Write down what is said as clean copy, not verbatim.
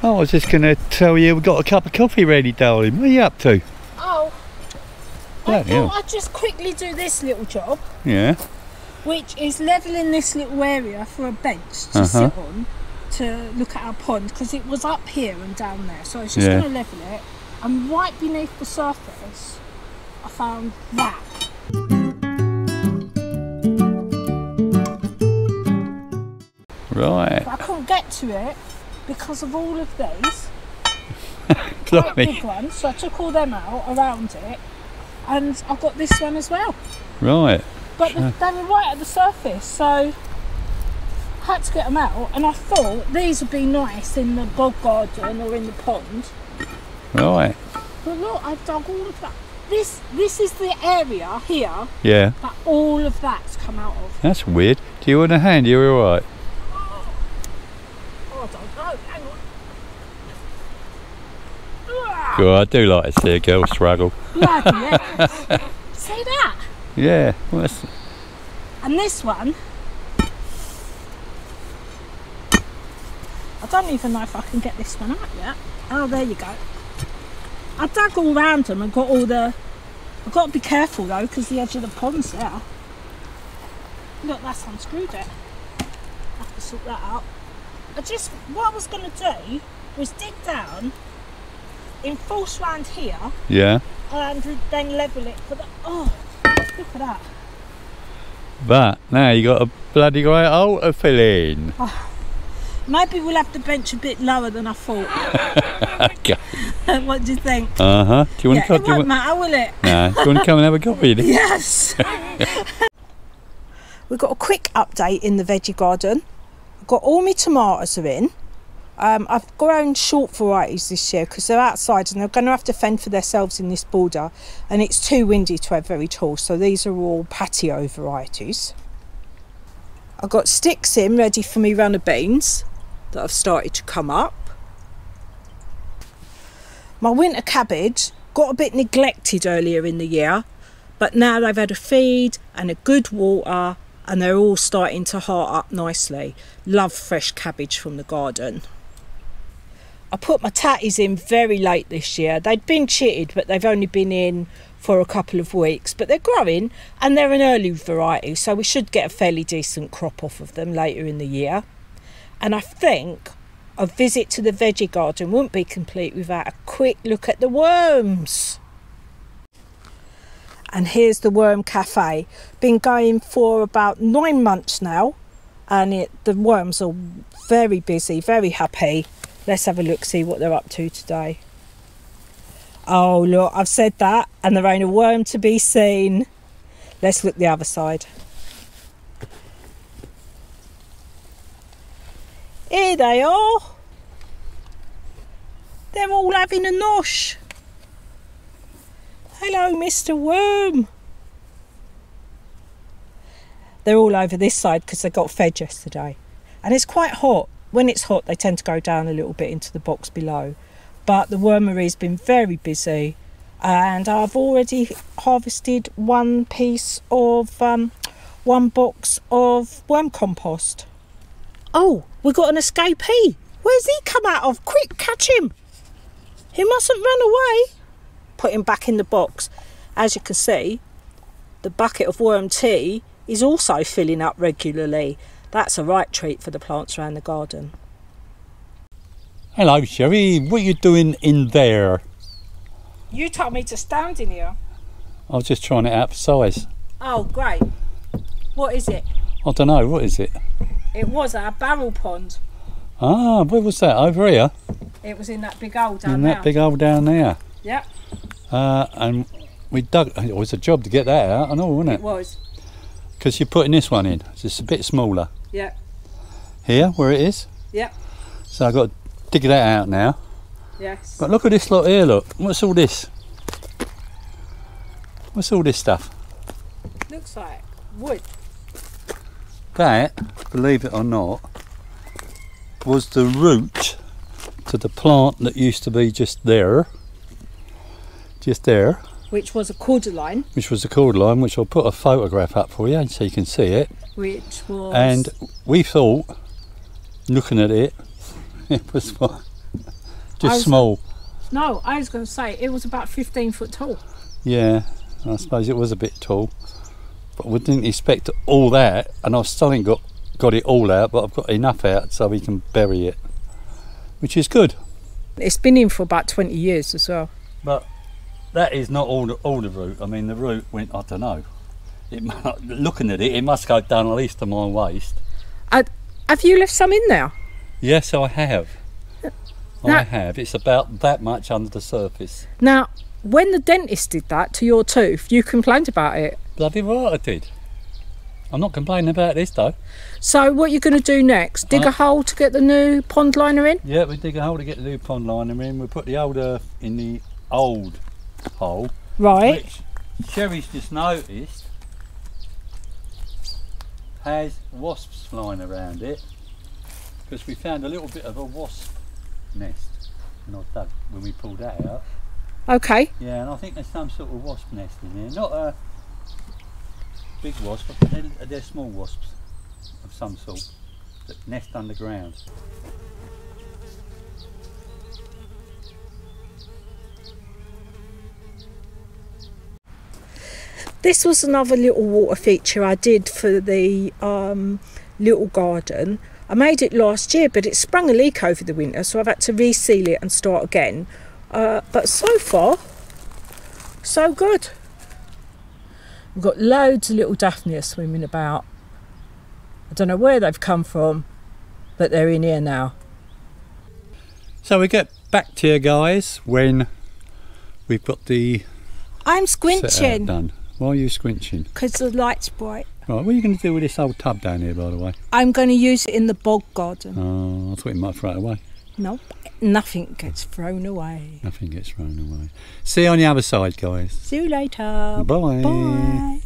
Oh, I was just going to tell you we've got a cup of coffee ready, darling. What are you up to? Oh, I thought I'd just quickly do this little job. Yeah. Which is levelling this little area for a bench to sit on to look at our pond, because it was up here and down there. So I was just going to level it. And right beneath the surface, I found that. Right. But I couldn't get to it because of all of these quite big ones, so I took all them out around it, and I've got this one as well. Right. But they were right at the surface, so I had to get them out, and I thought these would be nice in the bog garden or in the pond. Right. But look, I've dug all of that. This is the area here that all of that's come out of. That's weird. Do you want a hand? You're all right. I don't know, hang on. Good, I do like to see a girl struggle. Bloody yes. See that? Yeah. Well, and this one, I don't even know if I can get this one out yet. Oh, there you go. I dug all round them and got all the... I've got to be careful though, because the edge of the pond's there. Look, that's unscrewed it. I have to sort that out. What I was going to do was dig down in false round here. Yeah. And then level it for the... Oh, look at that. But now you got a bloody great hole to fill in. Oh, maybe we'll have the bench a bit lower than I thought. Okay. What do you think? Do you want to come? It won't matter, will it? No. Do you want to come and have a coffee? Yes. We've got a quick update in the veggie garden. I've got all my tomatoes are in. I've grown short varieties this year because they're outside and they're going to have to fend for themselves in this border, and it's too windy to have very tall, so these are all patio varieties. I've got sticks in ready for me runner beans that I've started to come up. My winter cabbage got a bit neglected earlier in the year, but now they've had a feed and a good water and they're all starting to heart up nicely. Love fresh cabbage from the garden. I put my tatties in very late this year. They'd been chitted, but they've only been in for a couple of weeks, but they're growing and they're an early variety, so we should get a fairly decent crop off of them later in the year. And I think a visit to the veggie garden wouldn't be complete without a quick look at the worms. And here's the worm cafe. Been going for about 9 months now, and the worms are very busy, very happy. Let's have a look, see what they're up to today. Oh look, I've said that and there ain't a worm to be seen. Let's look the other side. Here they are. They're all having a nosh. Hello, Mr. Worm. They're all over this side because they got fed yesterday. And it's quite hot. When it's hot, they tend to go down a little bit into the box below. But the wormery's been very busy. And I've already harvested one box of worm compost. Oh, we got an escapee. Where's he come out of? Quick, catch him. He mustn't run away. Put him back in the box. As you can see, the bucket of worm tea is also filling up regularly. That's a right treat for the plants around the garden. Hello, Sherry. What are you doing in there? You told me to stand in here. I was just trying it out for size. Oh, great. What is it? I don't know. What is it? It was our barrel pond. Ah, where was that? Over here? It was in that big hole down in there. In that big hole down there? Yep. And we dug... It was a job to get that out, I know, wasn't it? It was. Because you're putting this one in. It's just a bit smaller. Yep. Here, where it is? Yep. So I've got to dig that out now. Yes. But look at this lot here, look. What's all this? What's all this stuff? Looks like wood. That, believe it or not, was the root to the plant that used to be just there. Just there. Which was a cordyline. Which was a cordyline, which I'll put a photograph up for you so you can see it. Which was... And we thought, looking at it, it was what? Just small. No, I was going to say it was about 15 foot tall. Yeah, I suppose it was a bit tall. But we didn't expect all that, and I've still ain't got it all out, but I've got enough out so we can bury it, which is good. It's been in for about 20 years as well. But that is not all the root. I mean, the root went, I don't know. Looking at it, it must go down at least to my waist. Have you left some in there? Yes, I have. Now, I have. It's about that much under the surface. Now, when the dentist did that to your tooth, you complained about it. Bloody right I did. I'm not complaining about this though. So what are you going to do next? Dig a hole to get the new pond liner in? Yeah, we dig a hole to get the new pond liner in. We put the old earth in the old hole. Right. Which Sherry's just noticed has wasps flying around it, because we found a little bit of a wasp nest when we pulled that out. Okay. Yeah, and I think there's some sort of wasp nest in there. Not a big wasp, but they're small wasps of some sort that nest underground. This was another little water feature I did for the little garden. I made it last year, but it sprung a leak over the winter, so I've had to reseal it and start again. But so far, so good. We've got loads of little daphnia swimming about. I don't know where they've come from, but they're in here now. So we get back to you guys when we've got the I'm set out squinching done. Why are you squinching? because the light's bright. Right, what are you going to do with this old tub down here, by the way? I'm going to use it in the bog garden. Oh, I thought you might throw it away. Nope, nothing gets thrown away. Nothing gets thrown away. See you on the other side, guys. See you later. Bye. Bye.